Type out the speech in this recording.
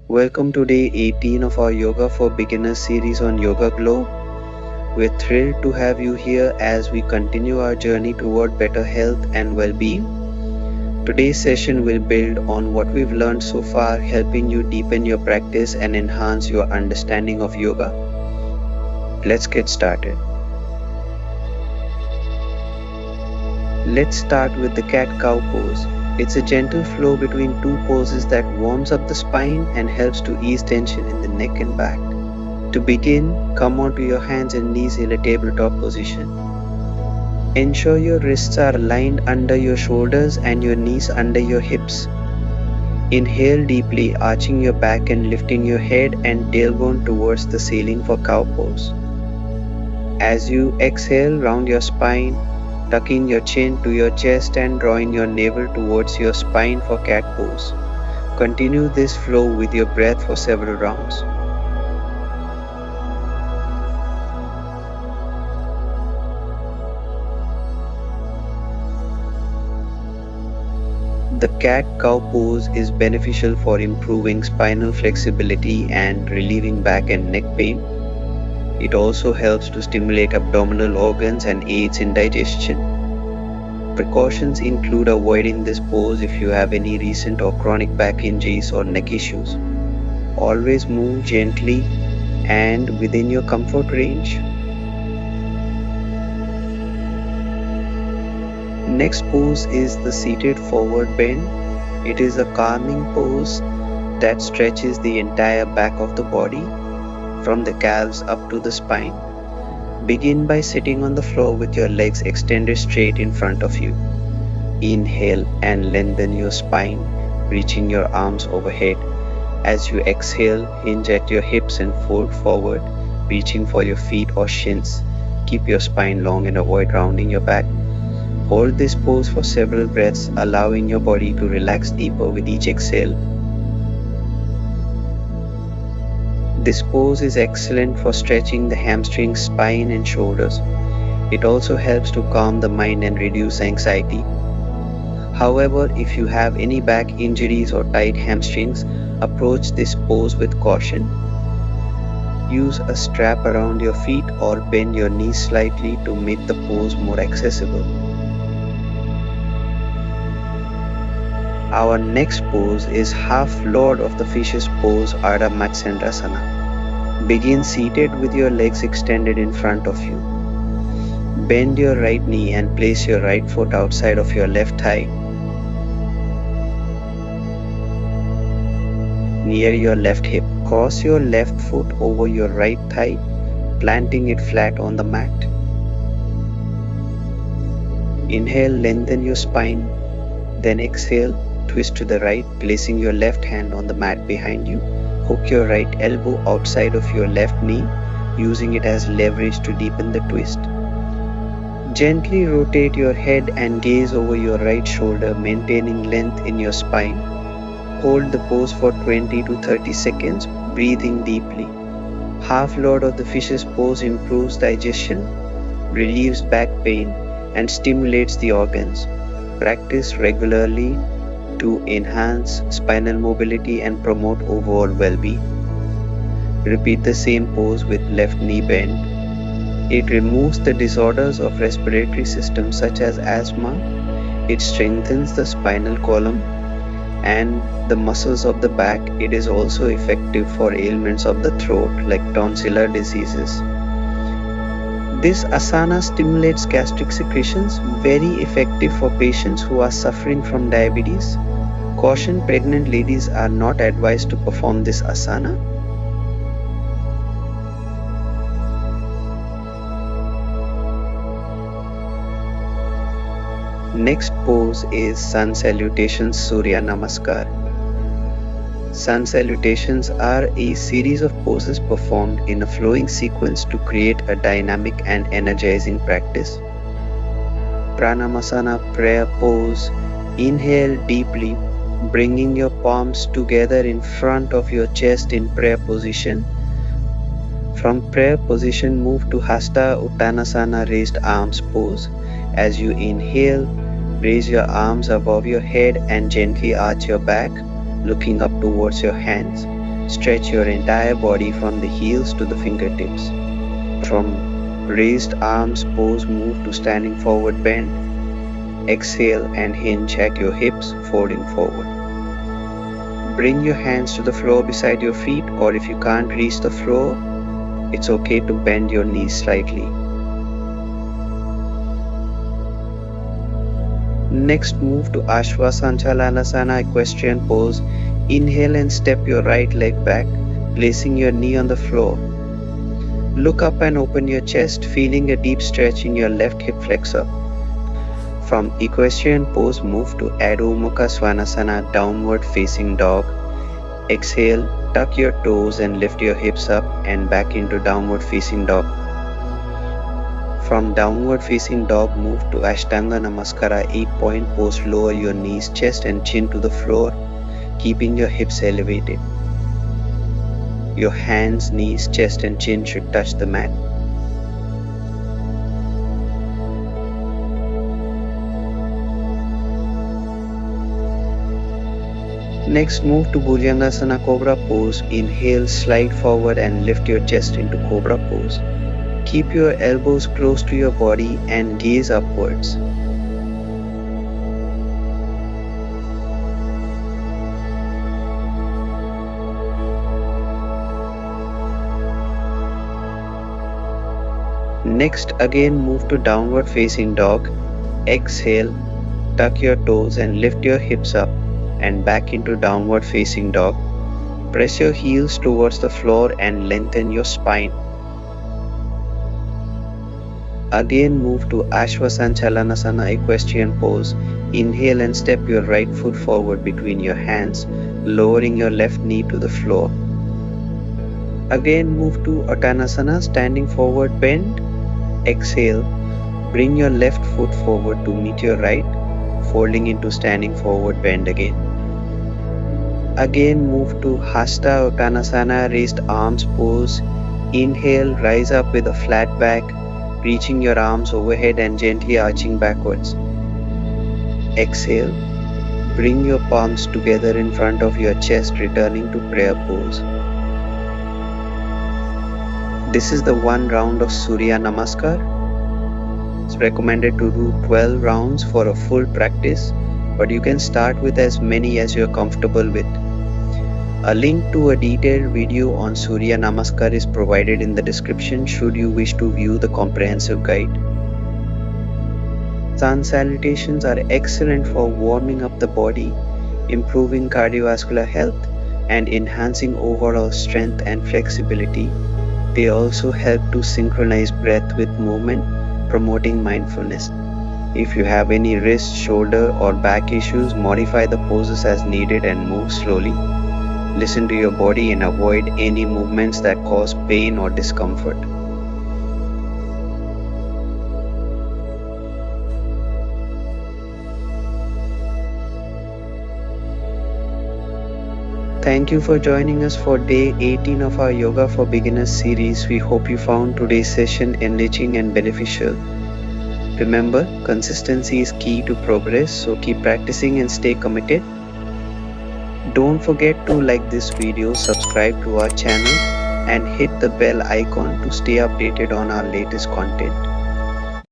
Welcome to day 18 of our Yoga for Beginners series on Yoga Globe. We're thrilled to have you here as we continue our journey toward better health and well being. Today's session will build on what we've learned so far, helping you deepen your practice and enhance your understanding of yoga. Let's get started. Let's start with the cat-cow pose. It's a gentle flow between two poses that warms up the spine and helps to ease tension in the neck and back. To begin, come onto your hands and knees in a tabletop position. Ensure your wrists are aligned under your shoulders and your knees under your hips. Inhale deeply, arching your back and lifting your head and tailbone towards the ceiling for cow pose. As you exhale, round your spine, tucking your chin to your chest and drawing your navel towards your spine for cat pose. Continue this flow with your breath for several rounds. The cat-cow pose is beneficial for improving spinal flexibility and relieving back and neck pain. It also helps to stimulate abdominal organs and aids in digestion. Precautions include avoiding this pose if you have any recent or chronic back injuries or neck issues. Always move gently and within your comfort range. Next pose is the seated forward bend. It is a calming pose that stretches the entire back of the body from the calves up to the spine. Begin by sitting on the floor with your legs extended straight in front of you. Inhale and lengthen your spine, reaching your arms overhead. As you exhale, hinge at your hips and fold forward, reaching for your feet or shins. Keep your spine long and avoid rounding your back. Hold this pose for several breaths, allowing your body to relax deeper with each exhale. This pose is excellent for stretching the hamstrings, spine, and shoulders. It also helps to calm the mind and reduce anxiety. However, if you have any back injuries or tight hamstrings, approach this pose with caution. Use a strap around your feet or bend your knees slightly to make the pose more accessible. Our next pose is half Lord of the Fishes pose, Ardha Matsyendrasana. Begin seated with your legs extended in front of you. Bend your right knee and place your right foot outside of your left thigh, near your left hip. Cross your left foot over your right thigh, planting it flat on the mat. Inhale, lengthen your spine, then exhale. Twist to the right, placing your left hand on the mat behind you. Hook your right elbow outside of your left knee, using it as leverage to deepen the twist. Gently rotate your head and gaze over your right shoulder, maintaining length in your spine. Hold the pose for 20 to 30 seconds, breathing deeply. Half Lord of the Fishes pose improves digestion, relieves back pain, and stimulates the organs. Practice regularly to enhance spinal mobility and promote overall well-being. Repeat the same pose with left knee bend. It removes the disorders of respiratory system such as asthma. It strengthens the spinal column and the muscles of the back. It is also effective for ailments of the throat like tonsillar diseases. This asana stimulates gastric secretions, very effective for patients who are suffering from diabetes. Caution: pregnant ladies are not advised to perform this asana. Next pose is Sun Salutations, Surya Namaskar. Sun Salutations are a series of poses performed in a flowing sequence to create a dynamic and energizing practice. Pranamasana prayer pose. Inhale deeply, bringing your palms together in front of your chest in prayer position. From prayer position, move to Hasta Uttanasana, raised arms pose. As you inhale, raise your arms above your head and gently arch your back, looking up towards your hands. Stretch your entire body from the heels to the fingertips. From raised arms pose, move to standing forward bend. Exhale and hinge at your hips, folding forward. Bring your hands to the floor beside your feet, or if you can't reach the floor, it's okay to bend your knees slightly. Next, move to Ashwasanchalanasana equestrian pose. Inhale and step your right leg back, placing your knee on the floor. Look up and open your chest, feeling a deep stretch in your left hip flexor. From equestrian pose, move to Adho Mukha Svanasana, downward facing dog. Exhale, tuck your toes and lift your hips up and back into downward facing dog. From downward facing dog, move to Ashtanga Namaskara, 8-point pose. Lower your knees, chest and chin to the floor, keeping your hips elevated. Your hands, knees, chest and chin should touch the mat. Next, move to Bhujangasana Cobra pose. Inhale, slide forward and lift your chest into Cobra pose. Keep your elbows close to your body and gaze upwards. Next, again move to downward facing dog. Exhale, tuck your toes and lift your hips up and back into downward facing dog. Press your heels towards the floor and lengthen your spine. Again move to Ashwasanchalanasana equestrian pose. Inhale and step your right foot forward between your hands, lowering your left knee to the floor. Again move to Uttanasana, standing forward bend. Exhale, bring your left foot forward to meet your right, folding into standing forward bend again. Again move to Hasta Uttanasana, raised arms pose. Inhale, rise up with a flat back, reaching your arms overhead and gently arching backwards. Exhale, bring your palms together in front of your chest, returning to prayer pose. This is the one round of Surya Namaskar. It's recommended to do 12 rounds for a full practice, but you can start with as many as you're comfortable with. A link to a detailed video on Surya Namaskar is provided in the description should you wish to view the comprehensive guide. Sun salutations are excellent for warming up the body, improving cardiovascular health, and enhancing overall strength and flexibility. They also help to synchronize breath with movement, promoting mindfulness. If you have any wrist, shoulder, or back issues, modify the poses as needed and move slowly. Listen to your body and avoid any movements that cause pain or discomfort. Thank you for joining us for day 18 of our Yoga for Beginners series. We hope you found today's session enriching and beneficial. Remember, consistency is key to progress, so keep practicing and stay committed. Don't forget to like this video, subscribe to our channel, and hit the bell icon to stay updated on our latest content.